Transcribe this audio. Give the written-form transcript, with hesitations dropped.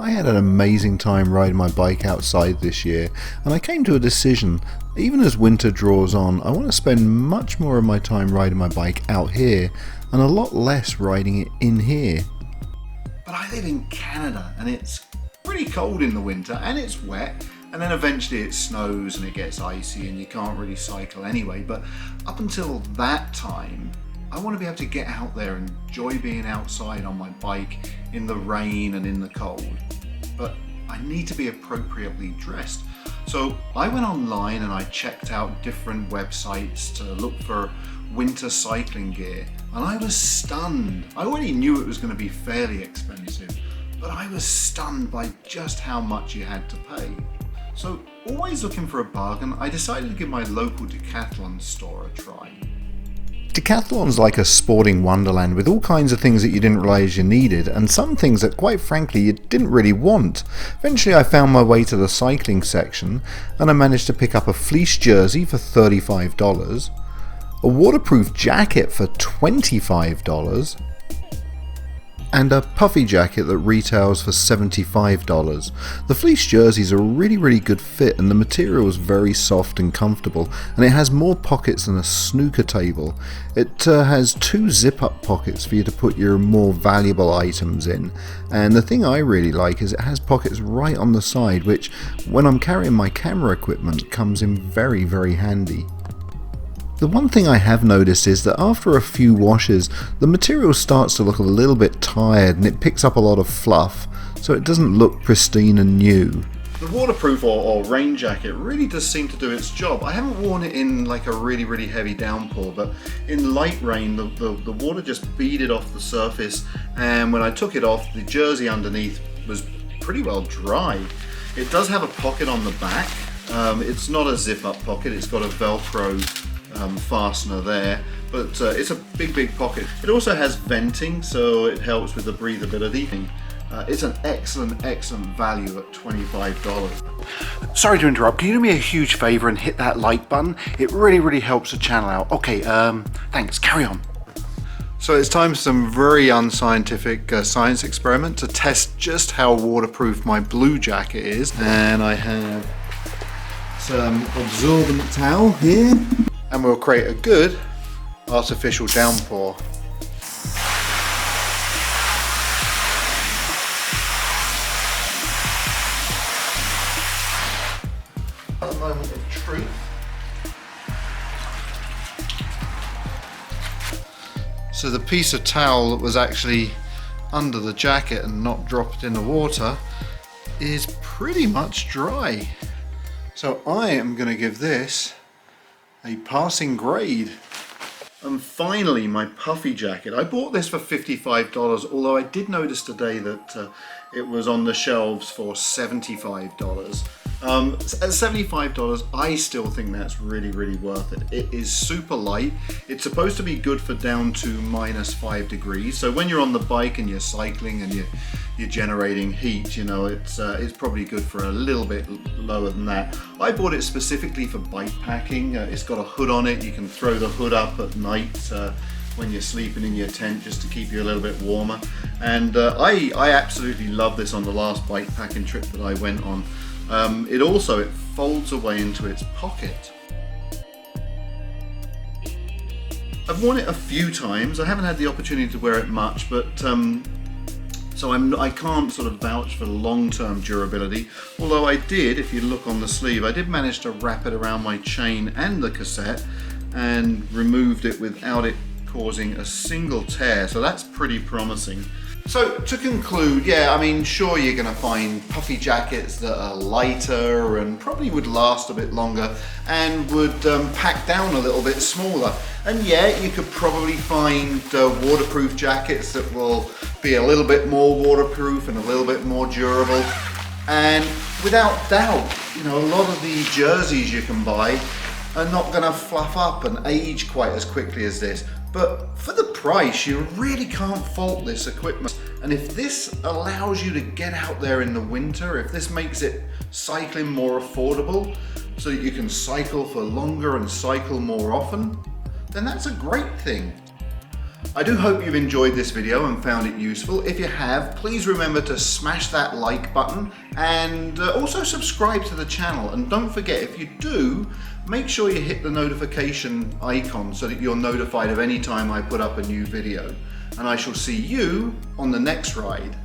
I had an amazing time riding my bike outside this year, and I came to a decision. Even as winter draws on, I want to spend much more of my time riding my bike out here and a lot less riding it in here. But I live in Canada and it's pretty cold in the winter and it's wet, and then eventually it snows and it gets icy and you can't really cycle anyway. But up until that time, I want to be able to get out there and enjoy being outside on my bike in the rain and in the cold. But I need to be appropriately dressed. So I went online and I checked out different websites to look for winter cycling gear, and I was stunned. I already knew it was going to be fairly expensive, but I was stunned by just how much you had to pay. So, always looking for a bargain, I decided to give my local Decathlon store a try. Decathlon's like a sporting wonderland with all kinds of things that you didn't realise you needed, and some things that quite frankly you didn't really want. Eventually I found my way to the cycling section and I managed to pick up a Fleece Jersey for $35, a waterproof jacket for $25, and a Puffy Jacket that retails for $75. The Fleece Jersey is a really good fit, and the material is very soft and comfortable, and it has more pockets than a snooker table. It has 2 zip-up pockets for you to put your more valuable items in, and the thing I really like is it has pockets right on the side, which when I'm carrying my camera equipment comes in very handy. The one thing I have noticed is that after a few washes, the material starts to look a little bit tired and it picks up a lot of fluff, so it doesn't look pristine and new. The waterproof or rain jacket really does seem to do its job. I haven't worn it in like a really heavy downpour, but in light rain the water just beaded off the surface, and when I took it off, the jersey underneath was pretty well dry. It does have a pocket on the back. It's not a zip-up pocket, it's got a Velcro fastener there, but it's a big pocket. It also has venting, so it helps with the breathability. It's an excellent value at $25. Sorry to interrupt, can you do me a huge favor and hit that like button? It really helps the channel out. Okay, thanks, carry on. So it's time for some very unscientific science experiment to test just how waterproof my blue jacket is. And I have some absorbent towel here, and we'll create a good artificial downpour. A moment of truth. So the piece of towel that was actually under the jacket and not dropped in the water is pretty much dry. So I am going to give this a passing grade. And finally, my Puffy Jacket. I bought this for $55, although I did notice today that it was on the shelves for $75. At $75, I still think that's really worth it. It is super light. It's supposed to be good for down to -5 degrees. So when you're on the bike and you're cycling and you're generating heat, you know, it's probably good for a little bit lower than that. I bought it specifically for bike packing. It's got a hood on it. You can throw the hood up at night when you're sleeping in your tent, just to keep you a little bit warmer. And I absolutely love this on the last bike packing trip that I went on. It folds away into its pocket. I've worn it a few times. I haven't had the opportunity to wear it much, but so I can't sort of vouch for long-term durability. Although I did, if you look on the sleeve, I did manage to wrap it around my chain and the cassette and removed it without it causing a single tear. So that's pretty promising. So to conclude, yeah, I mean, sure, you're going to find puffy jackets that are lighter and probably would last a bit longer and would pack down a little bit smaller. And yeah, you could probably find waterproof jackets that will be a little bit more waterproof and a little bit more durable. And without doubt, you know, a lot of the jerseys you can buy are not going to fluff up and age quite as quickly as this. But for the price, you really can't fault this equipment. And if this allows you to get out there in the winter, if this makes it cycling more affordable so that you can cycle for longer and cycle more often, then that's a great thing. I do hope you've enjoyed this video and found it useful. If you have, please remember to smash that like button and also subscribe to the channel. And don't forget, if you do, make sure you hit the notification icon so that you're notified of any time I put up a new video. And I shall see you on the next ride.